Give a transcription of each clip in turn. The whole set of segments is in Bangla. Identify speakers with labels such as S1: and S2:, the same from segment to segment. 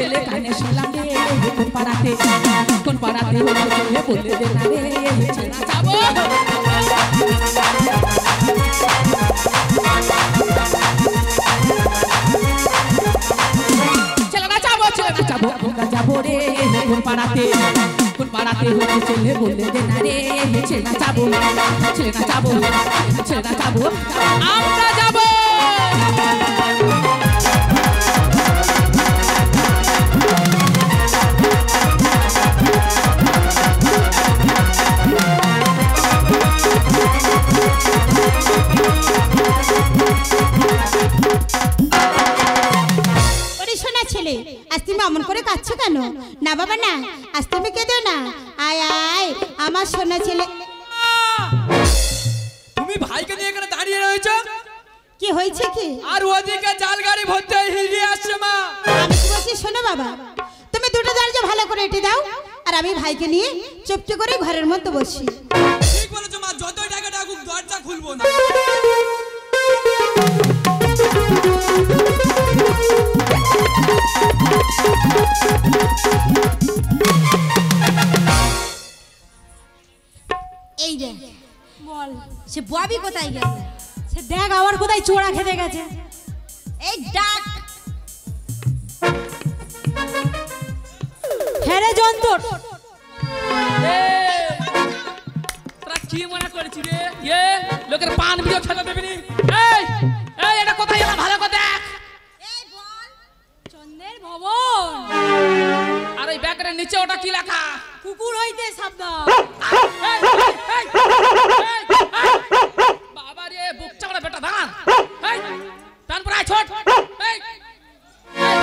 S1: ছেলে কানে শুনলাম রে কোন পাড়াতে হলো ছেলে বলে দে না রে ছেড়া যাবো ছেলেটা যাবো আমরা যাবো রে কোন পাড়াতে হলো ছেলে বলে দে না রে ছেড়া যাবো আমরা যাবো
S2: ছেলে আজ তুমি অমন করে কাঁদছো কেন? না বাবা না, আজ তুমি কেঁদো না। আয় আয় আমার সোনা ছেলে।
S3: তুমি ভাইকে নিয়ে এখানে দাঁড়িয়ে রয়েছো,
S2: কি হয়েছে কি?
S3: আর ওদিকে জাল গাড়ি ভর্তি হিরে আসছে মা।
S2: আমি কি বলছি শোনো বাবা, তুমি দুটো দরজা ভালো করে এঁটে দাও আর আমি ভাইকে নিয়ে চুপটি করে ঘরের মধ্যে বসি।
S3: ঠিক বলেছো মা, যতই টাকা ডাকুক দরজা খুলবো না।
S2: এই দেখ বল, সে ববি কোথায় গেছে?
S4: সে দেখ আবার কোথায় চোরা খেতে গেছে।
S2: এই ডাক
S4: হেরে যন্তর
S1: তোরা কি মনে করছিস রে? লোকের পান ভিডিও খেতে দেবে নি? এই এটা কোথায় গেল? ভালো কথা
S2: এই বল।
S4: চন্দ্রের ভবন।
S1: আর এই ব্যাগের নিচে ওটা কি লেখা?
S4: কুকুর হইতে সাবধান।
S1: বাবা রে বুক চাপড়া বেটা দাঁড়ান। টান পড়া ছোট।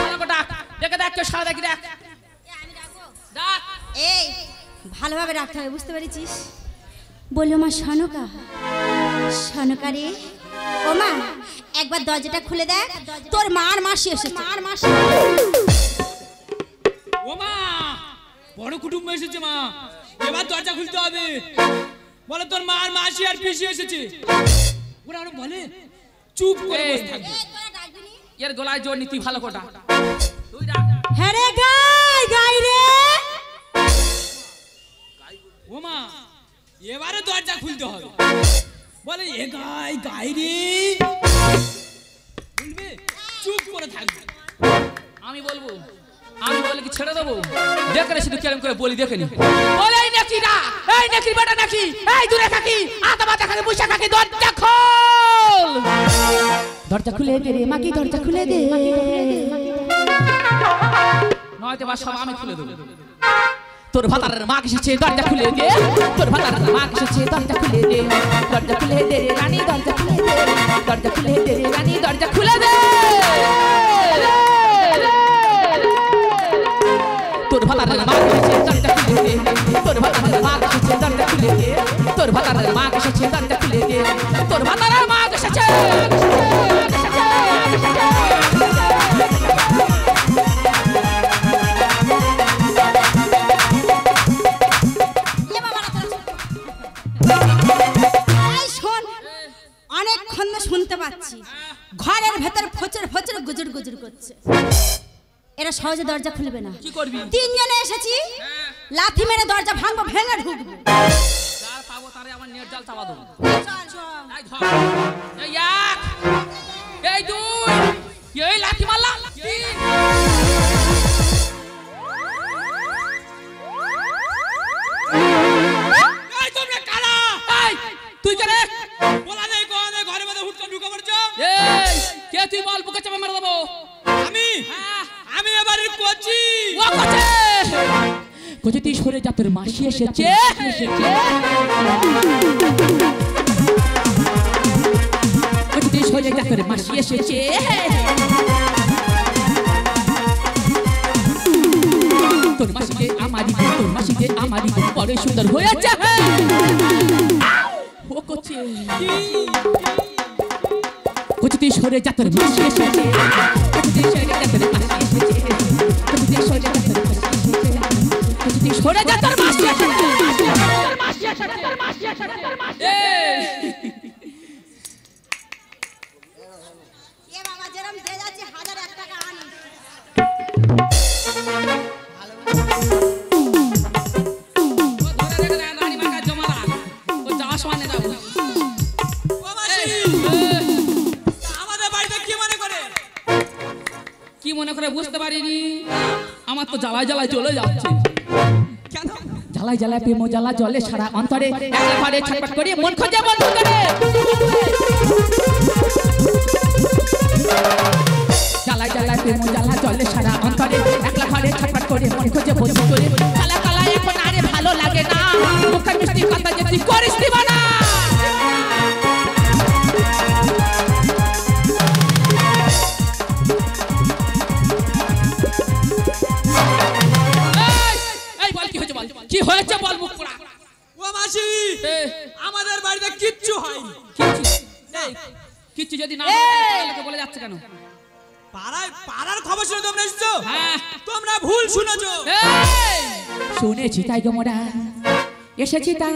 S1: ভালো কথা দেখে দেখ কেউ সারা দেখি দেখ।
S2: আমি ডাকবো।
S1: ডাক।
S2: এই ভালোভাবে রাখতে হবে, বুঝতে পেরেছিস? বললো মা সনকা, সনকা রে ও মা একবার দরজাটা খুলে দেখ, তোর মার মাসি এসেছে।
S3: ও মা, বড় কুটুম্ব এসেছে মা, এবার দরজা খুলতে হবে। বলে তোর মার মাসি আর পিসি এসেছে। ওরা আরো বলে চুপ করে বসে থাকবে।
S1: এর গলায় জোর নীতি ভালো কথা। তুই ডাক।
S4: হেরে গাই রে।
S3: ও মা, এবারে দরজা খুলতে হবে। বলে এ গাই রে বলবে, চুপ করে থাকবে।
S1: আমি বলবো, আমি বলে কি ছেড়ে দেবো? দেখে শুধু কেরম করে বলি দেখে নি। বলে এই নাকি না, এই নাকি বেটা নাকি, এই দূরে থাকি আতাবা দেখাকে বসে থাকি। দরজা খোল, দরজা খুলে দে রে মাকি, দরজা খুলে দে। নয়তো বা সব আমি খুলে দেবো। তোর ভাতারের মা এসেছে, দরজা খুলে দে। তোর ভাতারের মা এসেছে, দরজা খুলে দে। দরজা খুলে দে রে রানী, দরজা খুলে দে। দরজা খুলে দে রে রানী, দরজা খুলে দে। তোর ভাতারের মা এসেছে, দরজা খুলে দে। তোর ভাতারের মা এসেছে, দরজা খুলে দে। তোর ভাতারের মা এসেছে, দরজা খুলে দে। তোর ভাতারের মা এসেছে।
S2: অনেকক্ষণ শুনতে পাচ্ছি ঘরের ভেতর ফচর ফচর গুজর গুজর করছে। এরা সহজে দরজা খুলবে না।
S1: কি করবি?
S2: তিনজনে এসেছি, লাথি মেরে দরজা ভাঙবো, ভেঙে ঢুকবো।
S1: যার পাবো তারে আমার নেট জাল চাপা দেবো।
S2: চল চল।
S1: এই ধর, এই এক, এই দুই, এই লাথি মারলাম। তিন।
S3: এই তোমরা কারা?
S1: এই তুই কে রে?
S3: বলা নেই কোন ঘরের মধ্যে হুট করে ঢুকে পড়ছো?
S1: এই কে তুই বল, বুকে চাপা মেরে দেবো।
S3: আমি এবারে কোচি।
S1: ও কোচে, কোচে তুই সরে যা, তোর মাসি এসেছে। কোচে তুই সরে যা, তোর মাসি এসেছে। তোর মাসিকে আমারই, তোর মাসিকে আমারই বড় সুন্দর হয়েছে। ও কোচে, কোচে তুই সরে যা, তোর মাসি এসেছে। কোচে তুই সরে যা, তোর মাসি এসেছে। কোচে তুই সরে যা, তোর মাসি এসেছে। কোচে তুই সরে যা, তোর মাসি এসেছে। তোর মাসি এসেছে, তোর মাসি এসেছে, তোর মাসি এসেছে।
S2: এ বাবা যেরকম দে যাচ্ছে 1001 টাকা আনি।
S1: কি মনে করে বুঝতে পারিনি? আমার তো জ্বালায় জ্বালায় চলে যাচ্ছে।
S3: কেন?
S1: জ্বালায় জ্বালায় প্রেম জ্বালা জলে সারা অন্তরে একবারে ছটফট করে মন খোঁজে বন্ধু করে। জ্বালায় জ্বালায় প্রেম জ্বালা জলে সারা অন্তরে একলা ঘরে ছটফট করে মন খোঁজে বন্ধু করে। কালা কালা এখন আরে ভালো লাগে না, মুখের মিষ্টি কথা যে তুই করিস দিবানা। কি হয়েছে বল মুখ পোড়া।
S3: ও মাসি, আমাদের বাড়িতে কিচ্ছু হয়নি।
S1: কিচ্ছু যদি না হয় বলে যাচ্ছে কেন?
S3: পাড়ার খবর শুনে তোমরা এসেছো?
S1: হ্যাঁ।
S3: তোমরা ভুল শুনেছো।
S1: শুনেছি তাই গো মোরা এসেছি তাই,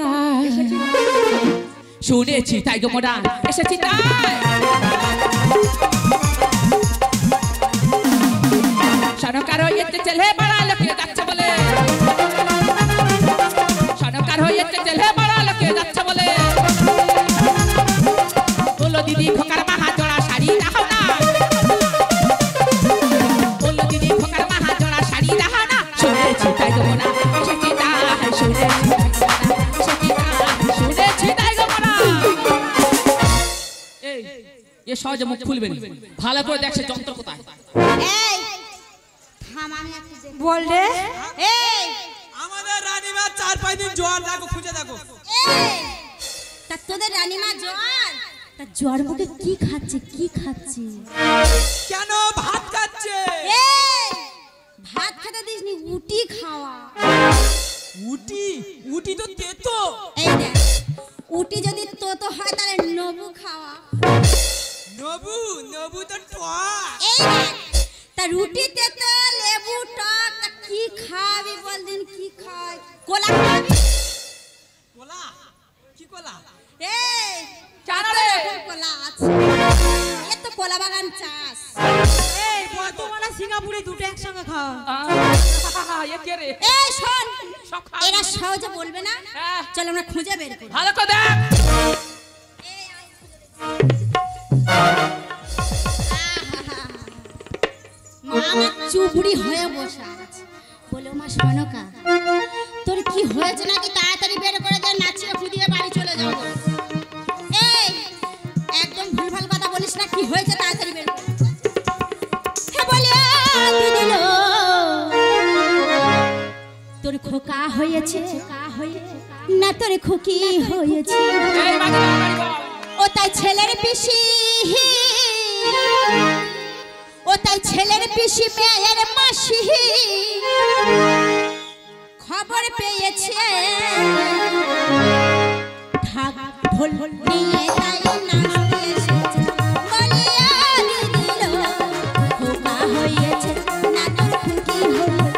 S1: শুনেছি তাই গো মোরা এসেছি তাই। সরকার হয়েছে ছেলে বড়া লোকে যাচ্ছে বলে, সরকার হয়েছে ছেলে বড়া লোকে যাচ্ছে বলে। বলো দিদি খোকার মাহা জোড়া শাড়ি দাও না, বলো দিদি খোকার মাহা জোড়া শাড়ি দাও না। শুনেছি তাই গো মোরা এসেছি তাই, শুনেছি তাই গো মোরা। এই এ সহজে মুখ খুলবে না, ভালো করে দেখছে যন্ত্র কোথায়।
S2: এই থাম, আমি একটু দেখি।
S4: বল রে।
S2: এই
S3: আমাদের রানীমা 4-5 দিন জ্বর, দেখো খুঁজে দেখো।
S2: এই তা তোদের রানীমা জ্বর, তা জ্বর মুখে কি খাচ্ছে, কি খাচ্ছে?
S3: কেন ভাত খাচ্ছে?
S2: এই ভাত খেতে দিসনি, উটি খাওয়া।
S3: উটি? উটি তো তেতো।
S2: এই দেখ, উটি যদি তোতো হয় তাহলে নবু খাওয়া।
S3: নবু? নবু তো টক।
S2: এই দেখ, তা রুটিতে তো লেবু টক, তা কি খাবি বল দিন, কি খাই? কোলা খাবি?
S3: কোলা? কি কোলা?
S2: এই
S1: জানো
S2: কত
S1: রে?
S2: রকম কোলা আছে, এ তো কোলা বাগান চাষ।
S4: এই বর্তমানে সিঙ্গাপুরে দুটো একসঙ্গে খাওয়া।
S1: এ কে রে?
S2: এই শোন,
S1: সব খা।
S2: এরা সহজে বলবে না,
S1: হ্যাঁ।
S2: চল আমরা খুঁজে বের করি।
S1: ভালো করে দেখ।
S2: এই আয়। মা আমার চুপড়ি হয়ে বসে আছে, বলে মা সনকা তোর কি হয়েছে নাকি তাড়াতাড়ি বের করে দে, নাচিয়ে ফুদিয়ে বাড়ি চলে যাবো। এই একদম ভুলভাল কথা বলিস না, কি হয়েছে তাড়াতাড়ি বের কর। হে বলে দিদিলো তোর খোকা হয়েছে না তোর খুকি হয়েছে?
S1: এই মাঝে মাঝে বল।
S2: ও তাই ছেলের পিসি, ও তাই ছেলের পিসি মেয়ের মাসি খবর পেয়েছে, ঢাক ঢোল নিয়ে তাই নাচতে এসেছে। বলিয়া দিদিলো খোকা হয়েছে না তোর খুকি হয়েছে?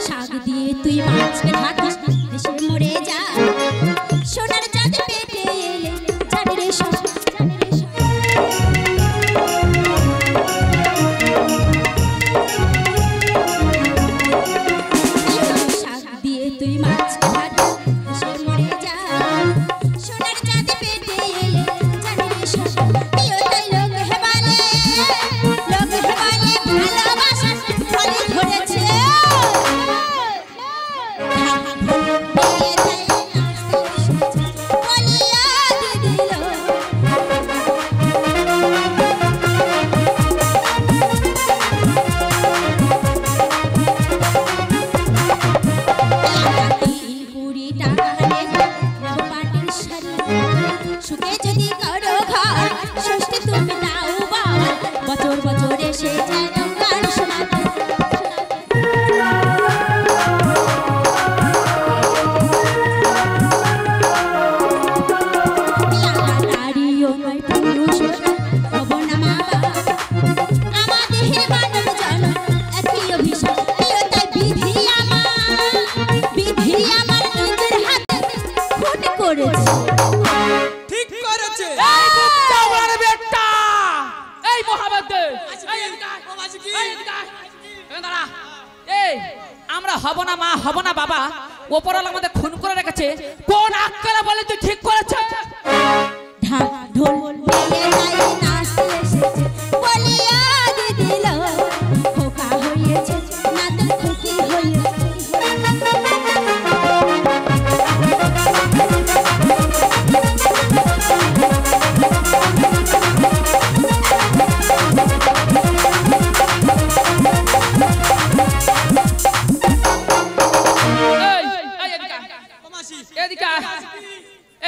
S2: শাক দিয়ে তুই মাছকে ঢাকিস, দেশে মরে যা সোনার চাঁদ পেটে এলে জানে রে সব, জানে রে সব।
S1: আমরা হব না মা, হব না বাবা, ওপরওয়ালা আমাদের খুন করে রেখেছে। কোন আক্কেলে বলে তুই ঠিক করেছে?
S2: ঢাক ঢোল বেজে যায় নাচ এসেছে বলিয়া দিদিল খোকা হয়েছে নাদের খুকি হয়েছে।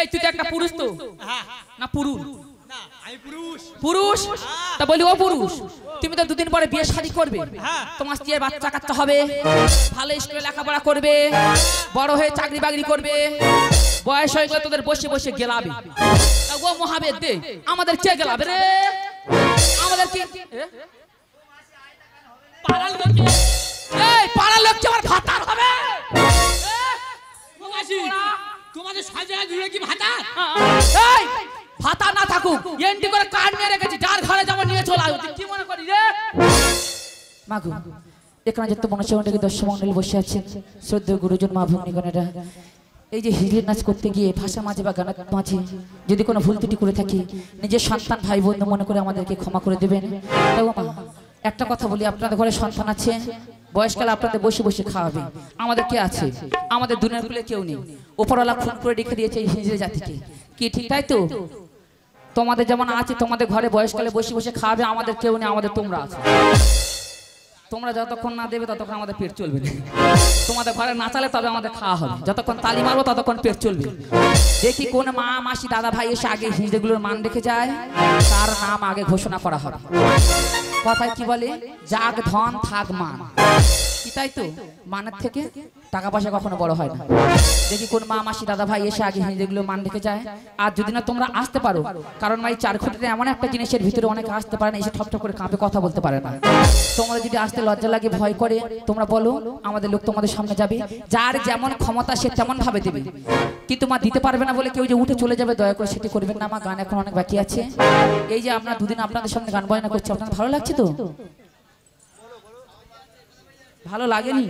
S1: এই তুই তো একটা পুরুষ তো না? পুরুষ
S3: না, আমি পুরুষ।
S1: পুরুষ তা বলি ও পুরুষ, তুমি তো দুদিন পরে বিয়ে শাদী করবে, তোমার স্ত্রীর বাচ্চা কাচ্চা হবে, ভালো স্কুলে লেখাপড়া করবে, বড় হয়ে চাকরি বাকরি করবে, বয়স হয়ে গেলে তোদের বসে বসে গেলাবে। তা ও মহাবেদ দে, আমাদের কে গেলাবে রে? আমাদের কি পাড়ার লোক? এই পাড়ার লোক কি আমার ভাতার হবে?
S3: তোমাদের সাজায় জুড়ে কি ভাতা?
S1: এই ভাতা না থাকুক, এন্টি করে কান নিয়ে রেখেছি, যার ঘরে যেমন নিয়ে চলে আসো। কি মনে করি রে মাগু? এখানে যত মনুষ্যমণ্ডলী দর্শক মণ্ডলী বসে আছেন, শ্রদ্ধেয় গুরুজন মা ভগ্নীগণেরা, এই যে হিজড়ির নাচ করতে গিয়ে ভাষা মাঝে বা গানের মাঝে যদি কোনো ভুল ত্রুটি করে থাকি, নিজের সন্তান ভাই বন্ধু মনে করে আমাদেরকে ক্ষমা করে দেবেন। তাও মা একটা কথা বলি, আপনাদের ঘরে সন্তান আছে, বয়সকালে আপনাদের বসে বসে খাওয়াবে, আমাদের কে আছে? আমাদের দুনিয়ার কুলে কেউ নেই, ওপরওয়ালা খুন করে রেখে দিয়েছে এই হিজড়ি জাতিকে। কি ঠিক তাই তো? তোমাদের যেমন আছে, তোমাদের ঘরে বয়সকালে বসে বসে খাওয়াবে, আমাদের কেউ নেই, আমাদের তোমরা আছে। তোমরা যতক্ষণ না দেবে ততক্ষণ আমাদের পেট চলবে না। তোমাদের ঘরে নাচালে তবে আমাদের খাওয়া হবে, যতক্ষণ তালি মারবো ততক্ষণ পেট চলবে। দেখি কোন মা মাসি দাদা ভাই এসে আগে হিজড়িগুলোর মান রেখে যায়, তার নাম আগে ঘোষণা করা হবে। কথায় কি বলে, যাক ধন থাক মান, কি তাই তো? মানের থেকে টাকা পয়সা কখনো বড় হয় না। দেখি কোন মা মাসি দাদা ভাই এসে আগে হিজড়িগুলো মান রেখে যায়। আর যদি না তোমরা আসতে পারো, কারণ ভাই চার খুঁটিতে এমন একটা জিনিসের ভিতরে অনেকে আসতে পারে না, এসে ঠপ ঠপ করে কাঁপে কথা বলতে পারে না। তোমরা যদি আসতে লজ্জা লাগে, ভয় করে, তোমরা বলো, আমাদের লোক তোমাদের সামনে যাবে, যার যেমন ক্ষমতা সে তেমন ভাবে দেবে। কিন্তু মা দিতে পারবে না বলে কেউ যে উঠে চলে যাবে, দয়া করে সেটি করবেন না মা। গান এখন অনেক বাকি আছে। এই যে আমরা দুদিন আপনাদের সামনে গান বাজনা করছি, আপনাদের ভালো লাগছে তো? ভালো লাগেনি?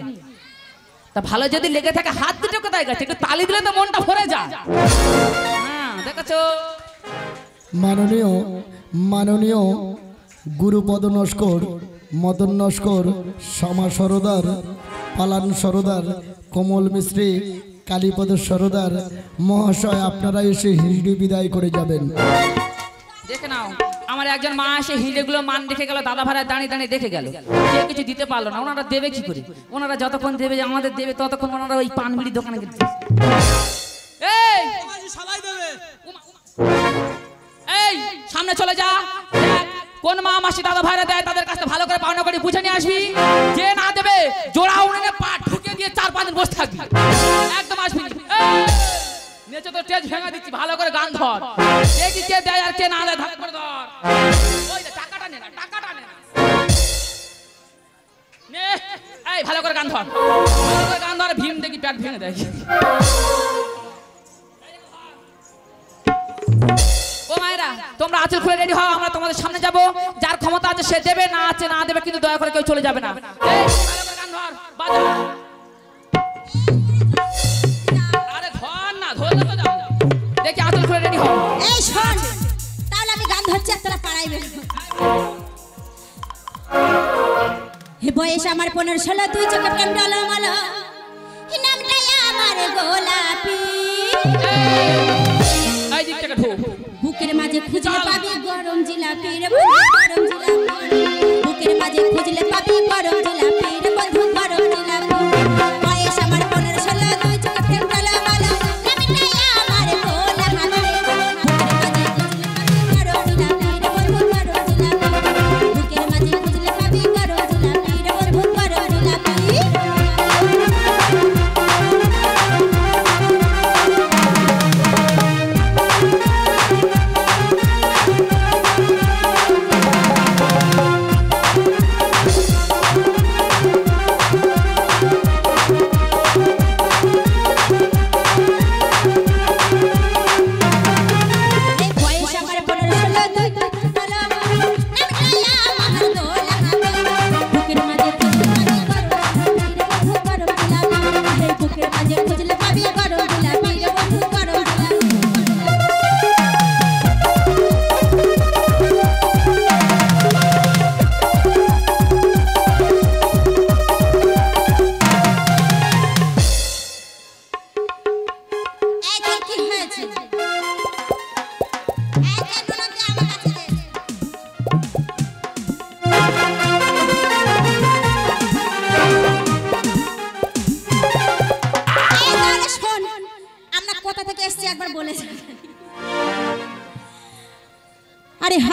S1: তা ভালো যদি লেগে থাকে হাত দুটো কোথায় গেছে? একটু তালি দিলে তো মনটা ভরে যায়। হ্যাঁ দেখেছো?
S5: মাননীয় গুরুপদ নস্কর, মদন নস্কর, শ্যামা সরদার, পালান সরদার, কমল মিস্ত্রি, কালীপদ সরদার মহাশয়, আপনারা এসে হিজড়ি বিদায় করে যাবেন।
S1: দেখে নাও, আমার একজন মা এসে হিজড়িগুলো মান রেখে গেল, দাদা ভাইরা দাঁড়িয়ে দাঁড়িয়ে দেখে গেল, কেউ কিছু দিতে পারলো না। ওনারা দেবে কি করে? ওনারা যতক্ষণ দেবে, আমাদের দেবে ততক্ষণ ওনারা ওই পান বিড়ি দোকানে গেছে। এই
S3: সবাই দেবে।
S1: এই সামনে চলে যা, কোন মা মাসি দাদা ভাইরা দেয় তাদের কাছে ভালো করে পাওনা করে বুঝে নিয়ে আসবি। যে না দেবে জোড়া উনুনে পা ঢুকে দিয়ে 4-5 দিন বসে থাকবি, একদম আসবি। নেচে তো স্টেজ ভেঙে দিচ্ছি, ভালো করে গান ধর, দেখি কে দেয় আর কে না দেয়, ভালো করে ধর। ওই টাকাটা নে না, টাকাটা নে না, নে। এই ভালো করে গান ধর, ভালো করে গান ধর, ভীম দেখি পেট ভেঙে দেয়। ও মায়েরা, তোমরা আঁচল খুলে রেডি হও, আমরা তোমাদের সামনে যাব। যার ক্ষমতা আছে সে দেবে, না আছে না দেবে, কিন্তু দয়া করে কেউ চলে যাবে না। এই ভালো করে গান ধর, বাজা। আরে ধর না, ধরলে তো যাও। দেখি আঁচল খুলে রেডি হও।
S2: এই শোন, তাহলে আমি গান ধরছি আর তোরা পাড়াই বের। হে বয়স আমার 15-16, তুই চোখে প্রেম ডলমলো, কি নামটাই আমার গোলাপি।
S1: এই দিক থেকে ঢোক।
S2: বুকের মাঝে খুঁজলে পাবি গরম জিলাপি রে বন্ধু, গরম জিলাপি। বুকের মাঝে খুঁজলে পাবি গরম জিলাপি রে বন্ধু, গরম জিলাপি। বয়স আমার 15-16, তুই চোখে প্রেম ডলমলো, নামটাই আমার গোলাপি। বুকের মাঝে খুঁজলে পাবি গরম জিলাপি রে বন্ধু, গরম জিলাপি।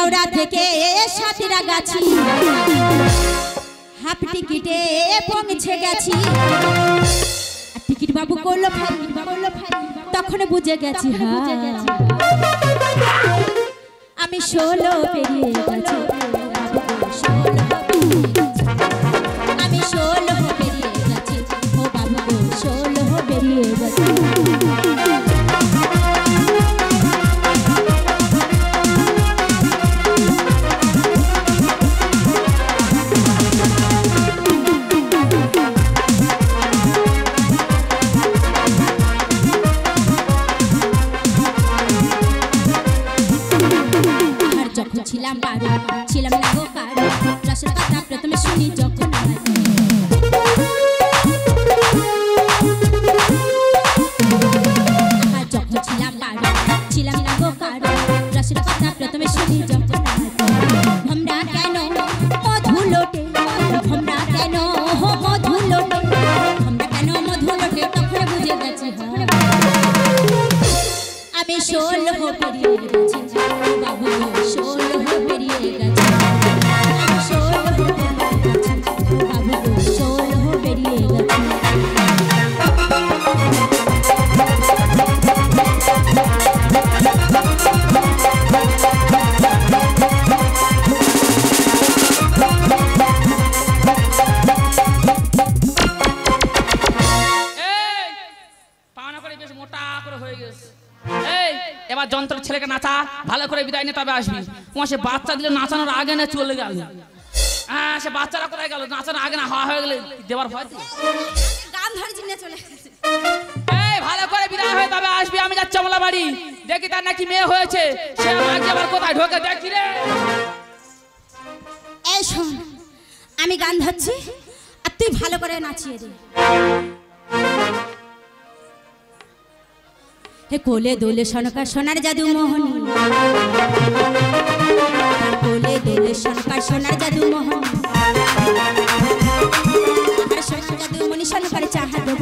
S2: হাওড়া থেকে সাতরা গাছি হাফ টিকিটে পৌঁছে গেছি টিকিট বাবু করলো ভাই তখন বুঝে গেছি আমি 16 পেরিয়ে গেছি আমি 16 পেরিয়ে গেছি ও বাবু 16 পেরিয়ে গেছি ছিলাম না গো কারো রসের কথা প্রথমে শুনি যখন যখন ছিলাম না গো কারো রসের কথা প্রথমে শুনি যখন ভমরা কেন মধু লোটে ভমরা কেন মধু লোটে ভমরা কেন মধু লোটে তখন বুঝে গেছি আমি 16 পেরিয়ে গেছি বাবু 16 পেরিয়ে গেছি আমি 16 বাবু 16 পেরিয়ে গেছি
S1: এবার যন্ত্র ছেলেকে নাচা ভালো করে বিদায় নিয়ে তবে আসবি তোমার সে বাচ্চা দিলে নাচানোর আগে না চলে গেল হ্যাঁ সে বাচ্চারা কোথায় গেল নাচানোর আগে না হওয়া হয়ে গেলে দেবার ভয়
S2: গান ধরে চিনে চলে
S1: এই ভালো করে বিদায় হয়ে তবে আসবি আমি যাচ্ছি আমলা বাড়ি দেখি তার নাকি মেয়ে হয়েছে সে আগে আবার কোথায় ঢোকে দেখি রে
S2: এই শোন আমি গান ধরছি আর তুই ভালো করে নাচিয়ে দে হে কোলে দোলে সনকার সোনার জাদু মোহন কোলে দোলে সনকার সোনার জাদু মোহন আর সোনার জাদু মনি সনকার চাহা দেব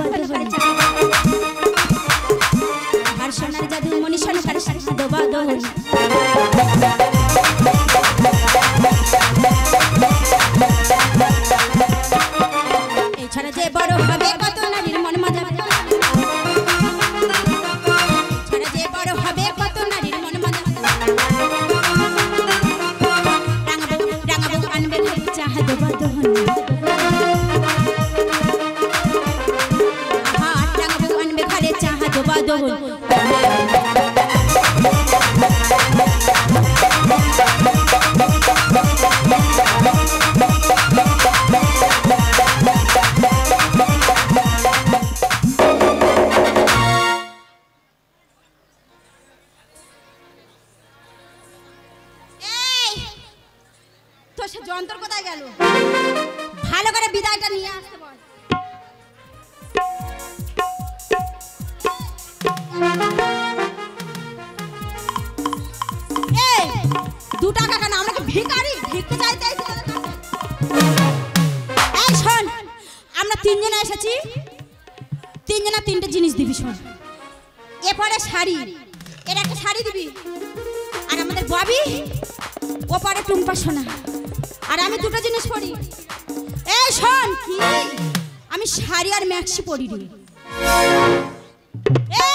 S2: আর সোনার জাদু মনি সনকার চাহা দেব এই ছাড়া যে বড় হবে কত নারীর মন মজা যন্ত্র কোথায় গেল ভালো করে বিদায়টা নিয়ে আসতে বল এই 2 টাকা কেন আমরা কি ভিখারি ভিক্ষে চাইতে এই শোন আমরা 3 জন এসেছি 3 জনা 3টে জিনিস দিবি শোন এপারে শাড়ি এর একটা শাড়ি দিবি আর আমাদের ববি ওপারে টুম্পা সোনা আর আমি 2টা জিনিস পরি এই শোন কি আমি শাড়ি আর ম্যাক্সি পরি রে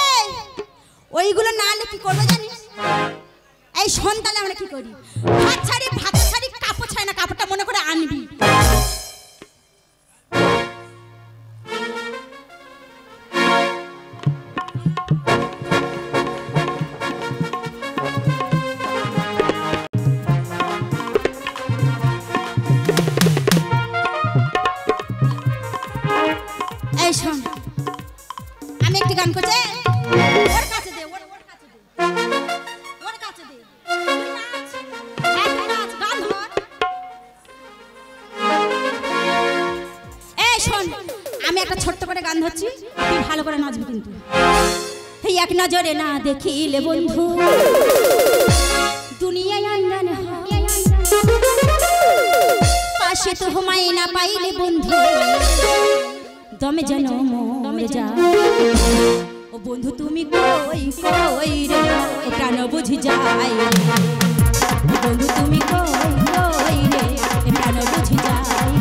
S2: এই ওইগুলো না আনলে কি করবে জানিস এই শোন তাহলে আমরা কি করি ভাত ছাড়ি কাপড় ছাড়ি না কাপড়টা মনে করে আনবি এই শোন আমি একটি গান করছি ওর কাছে দে ওর কাছে দে নাচ গান ধর এই শোন আমি একটা ছোট্ট করে গান ধরছি তুই ভালো করে নাচবি কিন্তু এই এক নজরে না দেখিলে বন্ধু দুনিয়ায় আনজান পাশে তো হুমায় না পাইলে বন্ধু দমে যেন মরে যা ও বন্ধু তুমি কই কই রে ও প্রাণ বুঝি যায় বন্ধু তুমি কই কই রে প্রাণ বুঝি যাই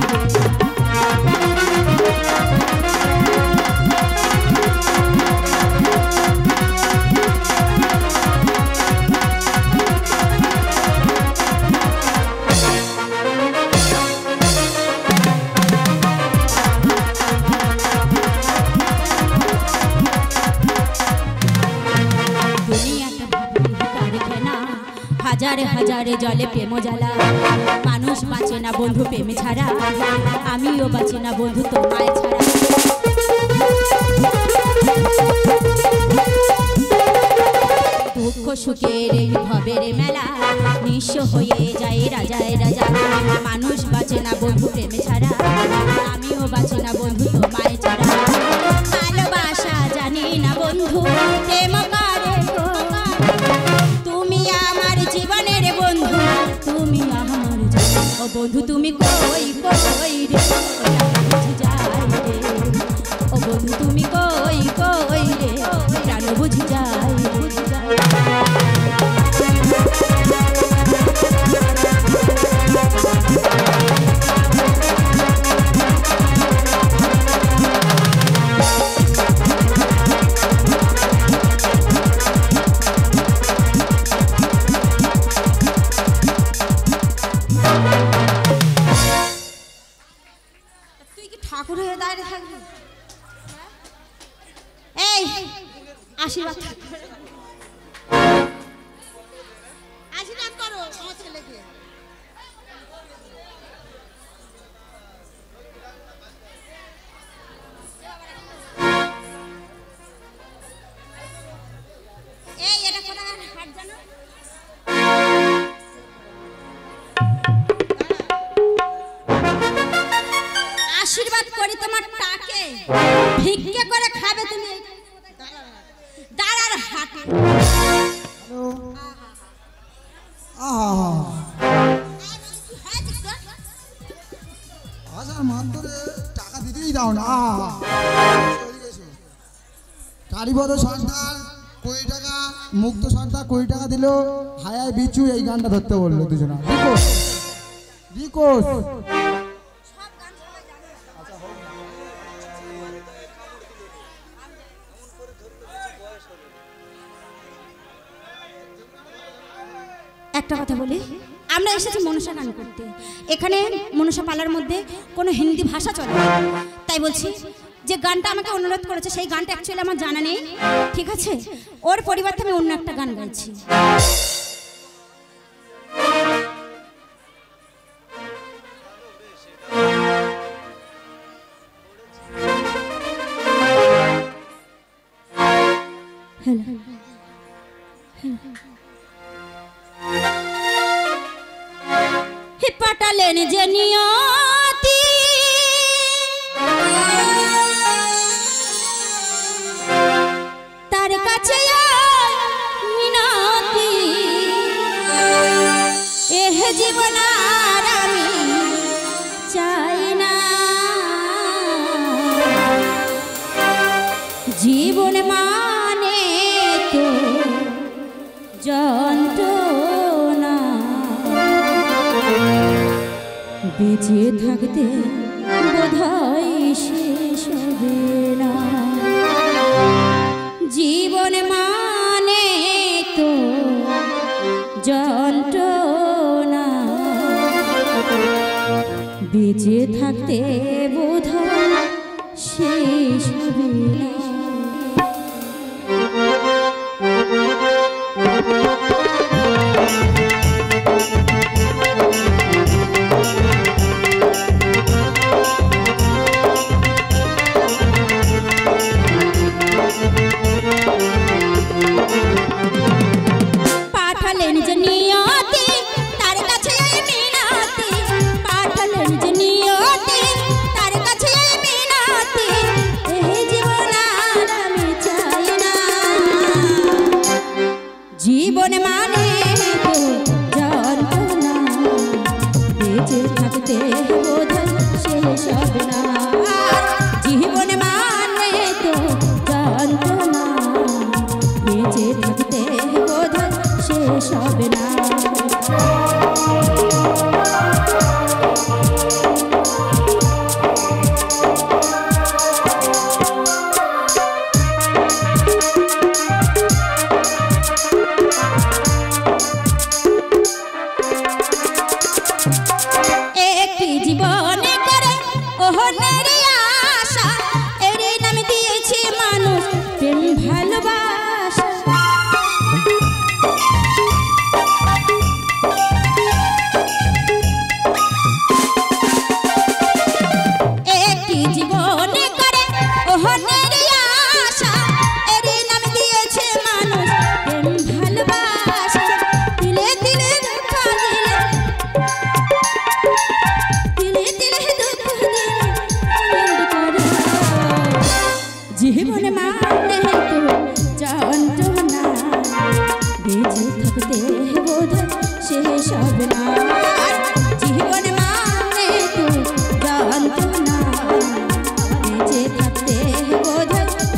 S2: হাজারে হাজারে জলে প্রেম জ্বালা মানুষ বাঁচে না বন্ধু প্রেমে ছাড়া আমিও বাঁচি না বন্ধু তোমায় ছাড়া দুঃখ সুখের এই ভবের মেলা নিঃস্ব হয়ে যায় রাজায় রাজা মানুষ বাঁচে না বন্ধু প্রেমে ছাড়া আমিও বাঁচি না বন্ধু তোমায় ছাড়া ভালোবাসা জানি না বন্ধু প্রেম করে তুমি আমার জীবনের বন্ধু তুমি আমার ও বন্ধু তুমি কই কই রে বুঝি যাই রে ও বন্ধু তুমি কই কই রে প্রাণ বুঝি যাই বুঝি যাই ঠাকুর হয়ে দাঁড়িয়ে থাকবি এই আশীর্বাদ আশীর্বাদ করো আমার ছেলেকে এই এটা কোন হাট জানো আশীর্বাদ করি তোমার টাকে ভিক্ষে করে খাবে তুমি দাঁড়ার হাটে
S5: টাকা দিতেই দাও না কালীপদ সর্দার 20 টাকা মুক্ত সর্দার 20 টাকা দিল হায়ায় বিচু এই গানটা ধরতে বললো দুজনা রিকোস
S2: একটা কথা বলি আমরা এসেছি মনসা গান করতে এখানে মনসা পালার মধ্যে কোনো হিন্দি ভাষা চলে না তাই বলছি যে গানটা আমাকে অনুরোধ করেছে সেই গানটা অ্যাকচুয়ালি আমার জানা নেই ঠিক আছে ওর পরিবর্তে আমি অন্য একটা গান গাইছি পাঠালেন যে নিয়তি তার কাছে মিনতি এহ জীবন আর আমি চাই না জীবন মানে তো যন্ত্রণা বেঁচে থাকতে বোধহয় শেষ হবে না জীবন মানে তো যন্ত্রণা বেঁচে থাকতে বোধহয় শেষ হবে না পাঠালেন যে নিয়তি তার কাছে মিনতি পাঠালেন যে নিয়তি তার কাছে মিনতি এই জীবন জীবন মানে তো যন্ত্রণা বেঁচে থাকতে বোধ শেষ হবে না জীবন মানে তো যন্ত্রণা বেঁচে থাকতে বোধ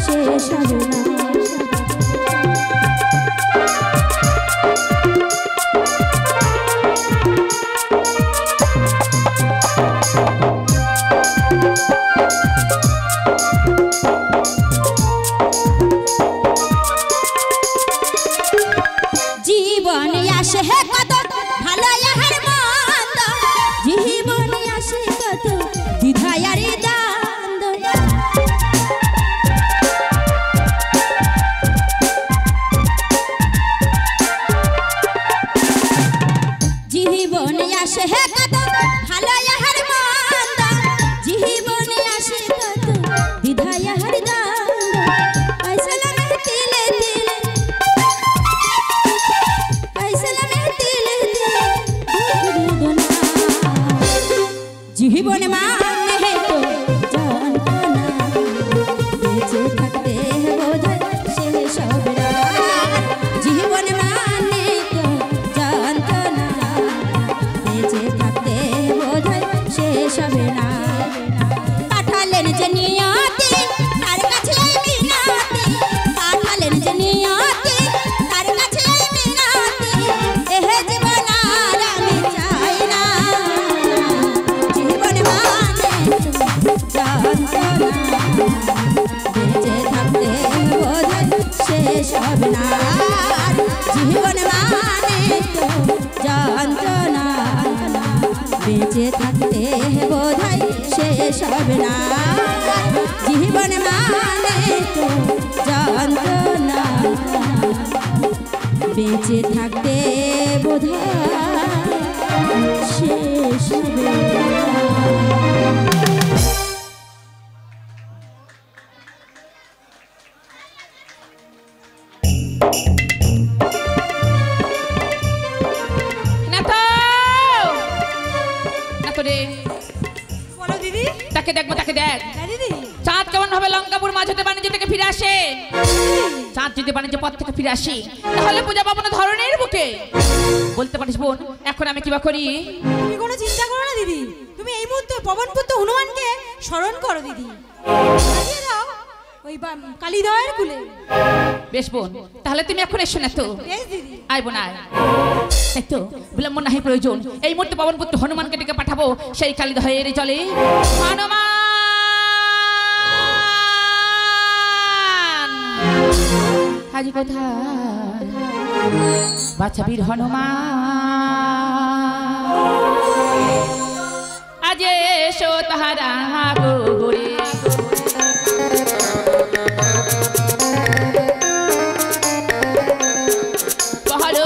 S2: শেষ হবে না জীবনে আসে কত ভালো আর মন্দ জীবনে আসে কত দ্বিধায় আর দ্বন্দ্ব জীবনে আসে কত ভালো আর মন্দ জীবনে আসে কত দ্বিধায় আর দ্বন্দ্ব ফয়সালা में तिले तिले জীবন মানে তো যন্ত্রণা বেঁচে থাকতে বোধ শেষ হবে না জীবন মানে তো যন্ত্রণা বেঁচে থাকতে বোধ শেষ হবে না পাঠালেন যে নিয়তি তার কাছে মিনতি পাঠালেন যে নিয়তি তার কাছে মিনতি এহ জীবন আর আমি চাই না জীবন মানে যন্ত্রণা বেঁচে থাকতে বোধ শেষ হবে না জীবন মানে তো যন্ত্রণা বেঁচে থাকতে বোধ শেষ হবে না জীবন মানে তো যন্ত্রণা বেঁচে থাকতে বোধ শেষ হবে না
S4: বলো দিদি
S1: তাকে দেখবো তাকে দেখ
S4: হ্যাঁ দিদি
S1: চাঁদ কেমন হবে লঙ্কাপুর মাঝ হতে বাণিজ্য থেকে ফিরে আসে চাঁদ যদি বাণিজ্য পথ থেকে ফিরে আসি তাহলে পূজা পাবো না ধরনের বুকে বলতে পারিস বোন এখন আমি কিবা করি
S4: তুমি কোনো চিন্তা করো না দিদি তুমি এই মুহূর্তে পবনপুত্র হনুমানকে স্মরণ করো দিদি চালিয়ে দাও ওই কালীদয়ের কুলে
S1: বেশ বোন তাহলে তুমি এখন এসো না তো
S4: বেশ দিদি
S1: আইবো না তাই তো বিলম্ব নাহি প্রয়োজন এই মুহূর্তে পবন পুত্র হনুমানকে ডেকে পাঠাবো সেই কালীদহের জলে হনুমান হাজি কোথায় বাছা বীর হনুমান আজ এসো তাহারা গোরে বহর